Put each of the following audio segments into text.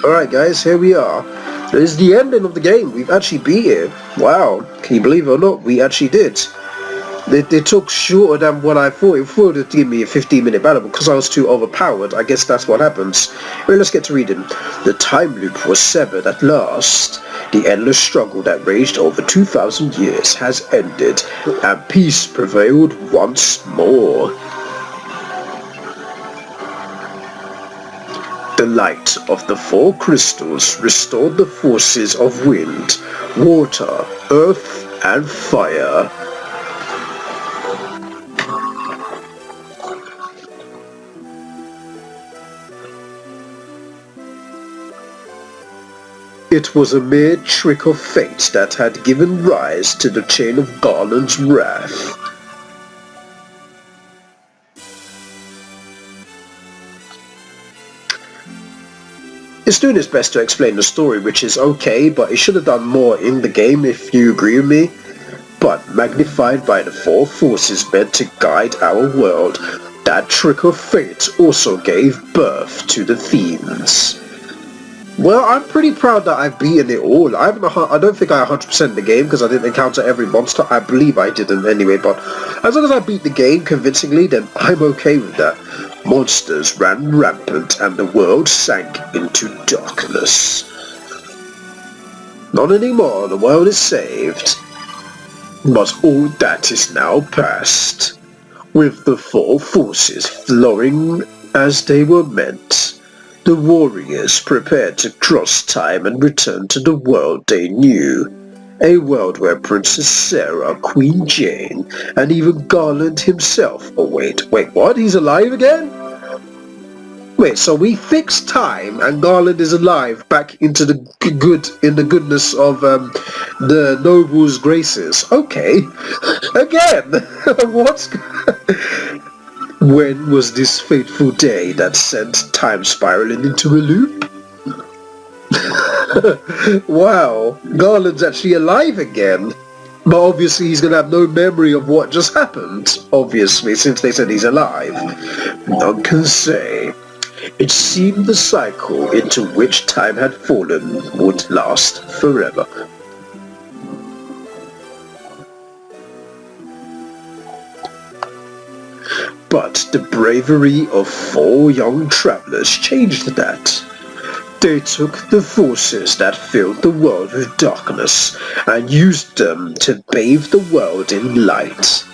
Alright guys, here we are. This is the ending of the game. We've actually beat it. Wow, can you believe it or not? We actually did. They took shorter than what I thought. It thought it'd give me a 15-minute battle because I was too overpowered. I guess that's what happens. Well, let's get to reading. The time loop was severed at last. The endless struggle that raged over 2,000 years has ended, and peace prevailed once more. The light of the four crystals restored the forces of wind, water, earth, and fire. It was a mere trick of fate that had given rise to the chain of Garland's wrath. It's doing its best to explain the story, which is okay, but it should have done more in the game if you agree with me. But magnified by the four forces meant to guide our world, that trick of fate also gave birth to the themes. Well, I'm pretty proud that I've beaten it all. I don't think I 100% the game because I didn't encounter every monster. I believe I didn't anyway, but as long as I beat the game convincingly, then I'm okay with that. Monsters ran rampant and the world sank into darkness. Not anymore, the world is saved. But all that is now past, with the four forces flowing as they were meant. The warriors prepared to cross time and return to the world they knew. A world where Princess Sarah, Queen Jane, and even Garland himself await. Wait, what? He's alive again? Wait, so we fixed time and Garland is alive back into the goodness of the noble's graces. Okay. Again. What's When was this fateful day that sent time spiraling into a loop? Wow, Garland's actually alive again. But obviously he's going to have no memory of what just happened, obviously, since they said he's alive. None can say. It seemed the cycle into which time had fallen would last forever. But the bravery of four young travelers changed that. They took the forces that filled the world with darkness and used them to bathe the world in light.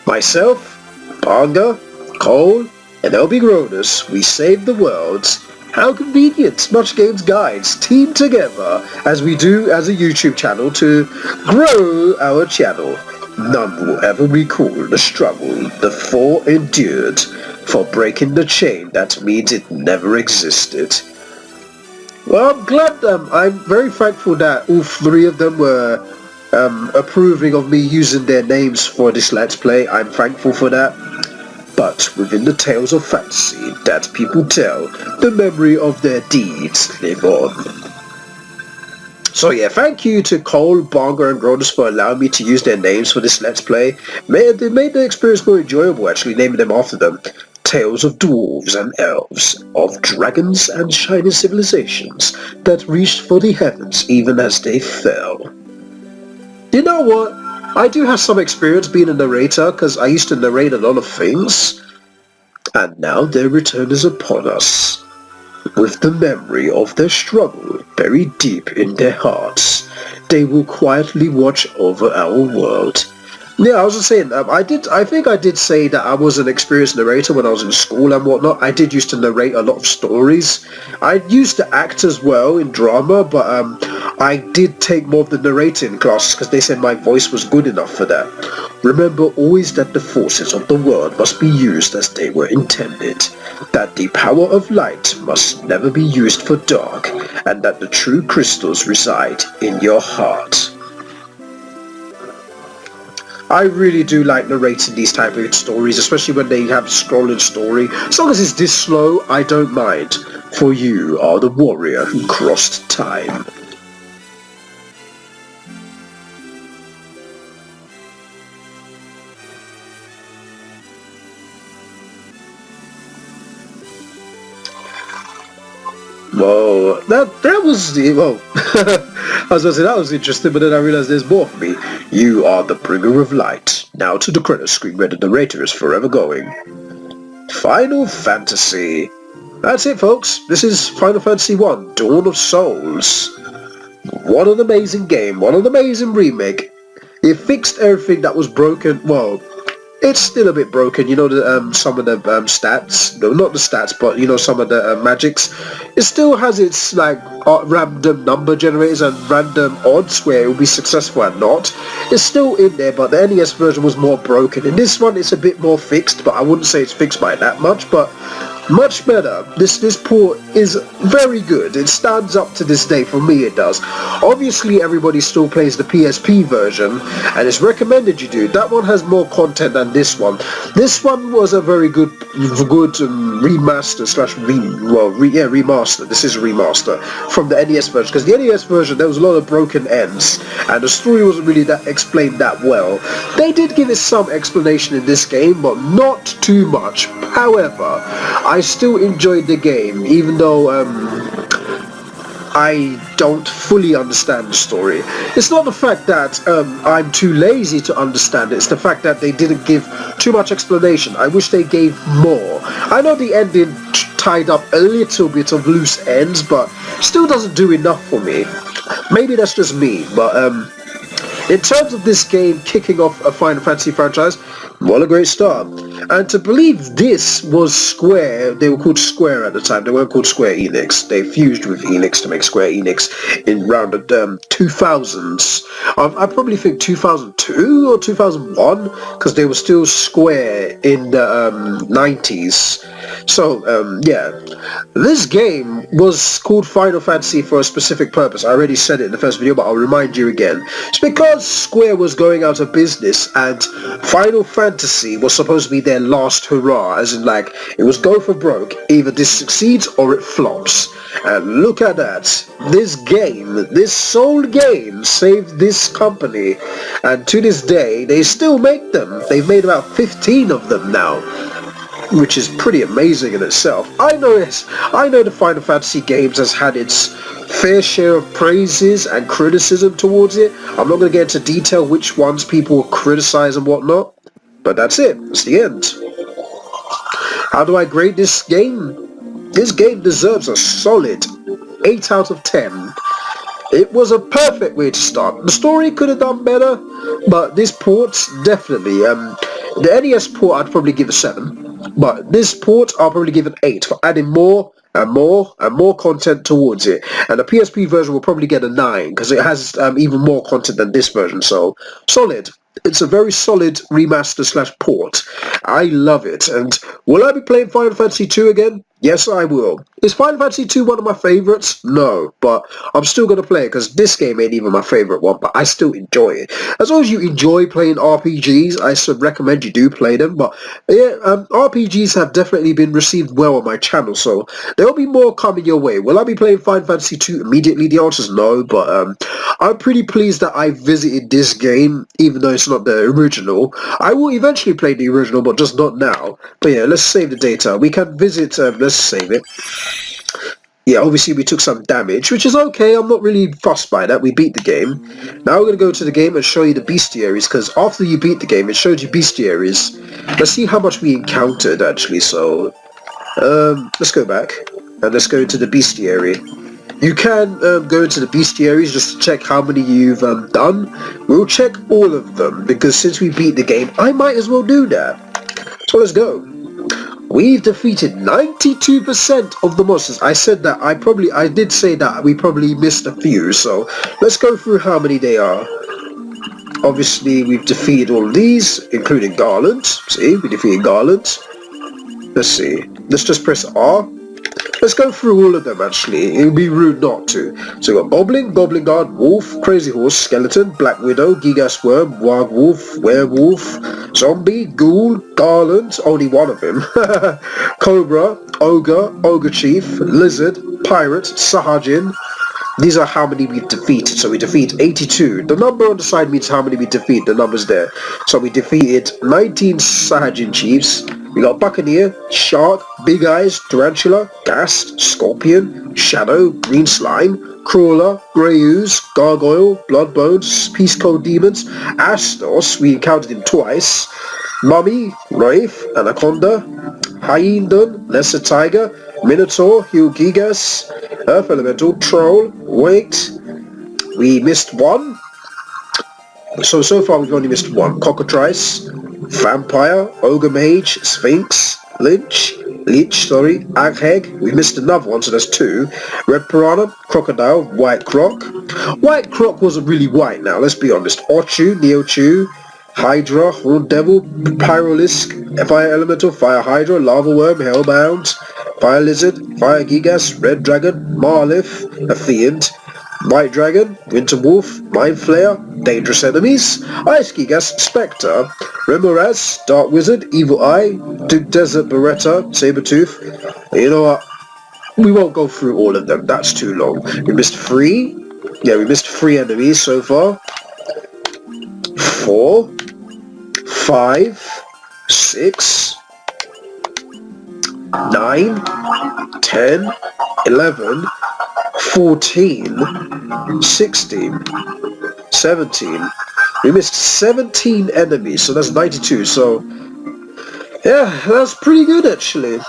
Myself, Banga, Cole, and LB Gronus, we saved the world. How convenient! Much Games guides team together as we do as a YouTube channel to grow our channel. None will ever recall the struggle the four endured for breaking the chain that means it never existed. Well, I'm glad, I'm very thankful that all three of them were approving of me using their names for this Let's Play. I'm thankful for that. But within the tales of fantasy that people tell, the memory of their deeds live on. So yeah, thank you to Cole, Bonga, and Grodus for allowing me to use their names for this Let's Play. They made the experience more enjoyable, actually, naming them after them. Tales of dwarves and elves, of dragons and shining civilizations that reached for the heavens even as they fell. You know what? I do have some experience being a narrator, because I used to narrate a lot of things. And now their return is upon us. With the memory of their struggle buried deep in their hearts, they will quietly watch over our world. Yeah, I was just saying, I think I did say that I was an experienced narrator when I was in school and whatnot. I did used to narrate a lot of stories. I used to act as well in drama, but I did take more of the narrating classes because they said my voice was good enough for that. Remember always that the forces of the world must be used as they were intended, that the power of light must never be used for dark, and that the true crystals reside in your heart. I really do like narrating these type of stories, especially when they have scrolling story. As long as it's this slow, I don't mind, for you are the warrior who crossed time. Well, that was the well. I was gonna say that was interesting, but then I realized there's more for me. You are the bringer of light. Now to the credit screen where the narrator is forever going. Final Fantasy. That's it, folks. This is Final Fantasy 1, Dawn of Souls. What an amazing game. What an amazing remake. It fixed everything that was broken. Well, it's still a bit broken, you know, some of the stats, no, not the stats, but you know, some of the magics. It still has its like random number generators and random odds where it will be successful and not. It's still in there, but the NES version was more broken. In this one, it's a bit more fixed, but I wouldn't say it's fixed by that much, but much better. This port is very good. It stands up to this day. For me, it does. Obviously, everybody still plays the PSP version, and it's recommended you do. That one has more content than this one. This one was a very good remaster slash remaster. This is a remaster from the NES version, because the NES version there was a lot of broken ends, and the story wasn't really that explained that well. They did give us some explanation in this game, but not too much. However, I still enjoyed the game, even though I don't fully understand the story. It's not the fact that I'm too lazy to understand it, it's the fact that they didn't give too much explanation. I wish they gave more. I know the ending tied up a little bit of loose ends, but still doesn't do enough for me. Maybe that's just me, but in terms of this game kicking off a Final Fantasy franchise, what a great start. And to believe this was Square, they were called Square at the time, they weren't called Square Enix. They fused with Enix to make Square Enix in around the 2000s. I probably think 2002 or 2001, because they were still Square in the 90s. So, yeah. This game was called Final Fantasy for a specific purpose. I already said it in the first video, but I'll remind you again. It's because Square was going out of business, and Final Fantasy was supposed to be their last hurrah, as in like, it was go for broke. Either this succeeds or it flops. And look at that. This game, this sole game, saved this company. And to this day, they still make them. They've made about 15 of them now, which is pretty amazing in itself. I know the Final Fantasy games has had its fair share of praises and criticism towards it. I'm not going to get into detail which ones people criticize and whatnot, but that's it. That's the end. How do I grade this game? This game deserves a solid 8 out of 10. It was a perfect way to start. The story could have done better, but this port, definitely. The NES port I'd probably give a 7, but this port I'll probably give an 8 for adding more and more and more content towards it. And the PSP version will probably get a 9 because it has even more content than this version, so solid. It's a very solid remaster slash port. I love it. And will I be playing Final Fantasy 2 again? Yes, I will. Is Final Fantasy 2 one of my favorites? No, but I'm still going to play it because this game ain't even my favorite one, but I still enjoy it. As long as you enjoy playing RPGs, I should recommend you do play them. But yeah, RPGs have definitely been received well on my channel, so there'll be more coming your way. Will I be playing Final Fantasy 2 immediately? The answer is no, but I'm pretty pleased that I visited this game, even though it's not the original. I will eventually play the original, but just not now. But yeah, let's save the data. We can visit, let's save it. Yeah, obviously we took some damage, which is okay. I'm not really fussed by that. We beat the game. Now we're going to go to the game and show you the bestiaries, because after you beat the game, it shows you bestiaries. Let's see how much we encountered, actually. So, let's go back, and let's go to the bestiary. You can go into the bestiaries just to check how many you've done. We'll check all of them, because since we beat the game, I might as well do that. So let's go. We've defeated 92% of the monsters. I said that, I did say that we probably missed a few, so let's go through how many they are. Obviously, we've defeated all of these, including Garland. See, we defeated Garland. Let's see. Let's just press R. Let's go through all of them, actually. It would be rude not to. So we've got Boblin, Goblin Guard, Wolf, Crazy Horse, Skeleton, Black Widow, Gigas Worm, Wild Wolf, Werewolf, Zombie, Ghoul, Garland, only one of him, Cobra, Ogre, Ogre Chief, Lizard, Pirate, Sahajin, These are how many we defeated. So we defeat 82. The number on the side means how many we defeat. The number's there. So we defeated 19 Saiyajin Chiefs. We got Buccaneer, Shark, Big Eyes, Tarantula, Ghast, Scorpion, Shadow, Green Slime, Crawler, Grey Ooze, Gargoyle, Bloodbones, Peace Code Demons, Astos, we encountered him twice, Mummy, Wraith, Anaconda, Hyendon, Lesser Tiger, Minotaur, Hugh Gigas, Earth Elemental, Troll, Wait, we missed one. So far we've only missed one. Cockatrice, Vampire, Ogre Mage, Sphinx, Leech, Agheg. We missed another one, so that's two. Red Piranha, Crocodile, White Croc. White Croc wasn't really white now, let's be honest. Ochu, Neochu, Hydra, Horned Devil, Pyrolisk, Fire Elemental, Fire Hydra, Lava Worm, Hellbound, Fire Lizard, Fire Gigas, Red Dragon, Marlith, Atheant, White Dragon, Winter Wolf, Mind Flayer, Dangerous Enemies, Ice Gigas, Spectre, Remoraz, Dark Wizard, Evil Eye, Desert Beretta, Sabretooth. You know what? We won't go through all of them, that's too long. We missed 3. Yeah, we missed 3 enemies so far. 4, 5, 6, 9, 10, 11, 14, 16, 17. We missed 17 enemies, so that's 92. So yeah, that's pretty good actually.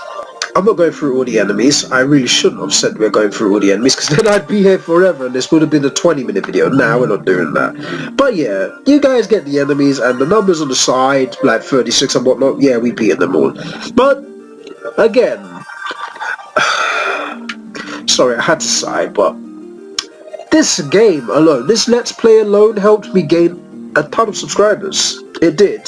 I'm not going through all the enemies. I really shouldn't have said we're going through all the enemies, because then I'd be here forever and this would have been a 20-minute video. Now we're not doing that. But yeah, you guys get the enemies and the numbers on the side, like 36 and whatnot. Yeah, we beat them all. But again, sorry, I had to sigh, but this game alone, this Let's Play alone helped me gain a ton of subscribers. It did.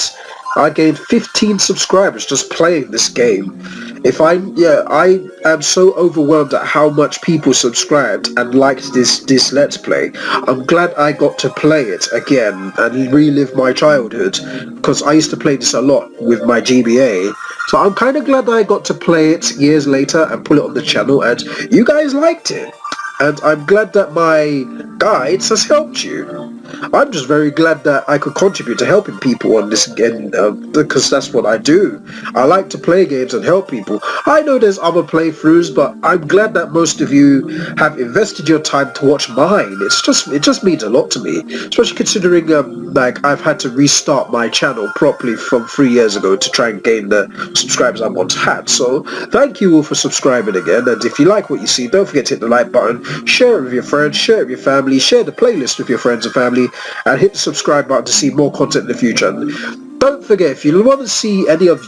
I gained 15 subscribers just playing this game. I am so overwhelmed at how much people subscribed and liked this Let's Play. I'm glad I got to play it again and relive my childhood, because I used to play this a lot with my GBA. So I'm kind of glad that I got to play it years later and put it on the channel, and you guys liked it. And I'm glad that my guides has helped you. I'm just very glad that I could contribute to helping people on this again, because that's what I do. I like to play games and help people. I know there's other playthroughs, but I'm glad that most of you have invested your time to watch mine. It just means a lot to me, especially considering like I've had to restart my channel properly from 3 years ago to try and gain the subscribers I once had. So thank you all for subscribing again, and if you like what you see, don't forget to hit the like button, share it with your friends, share it with your family, share the playlist with your friends and family, and hit the subscribe button to see more content in the future. And don't forget, if you want to see any of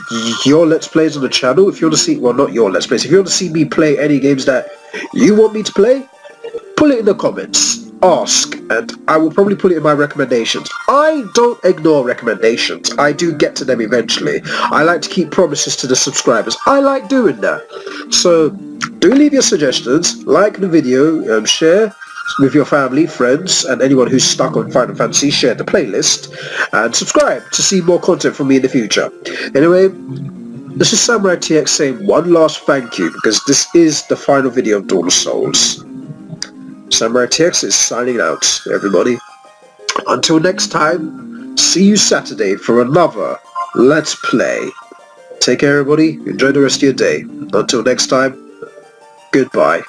your Let's Plays on the channel, if you want to see, well, not your Let's Plays, if you want to see me play any games that you want me to play, put it in the comments, ask, and I will probably put it in my recommendations. I don't ignore recommendations, I do get to them eventually. I like to keep promises to the subscribers. I like doing that. So do leave your suggestions, like the video, share with your family, friends, and anyone who's stuck on Final Fantasy. Share the playlist and subscribe to see more content from me in the future. Anyway, this is SamuraiT-X saying one last thank you, because this is the final video of Dawn of Souls. SamuraiT-X is signing out, everybody. Until next time, see you Saturday for another Let's Play. Take care, everybody. Enjoy the rest of your day. Until next time, goodbye.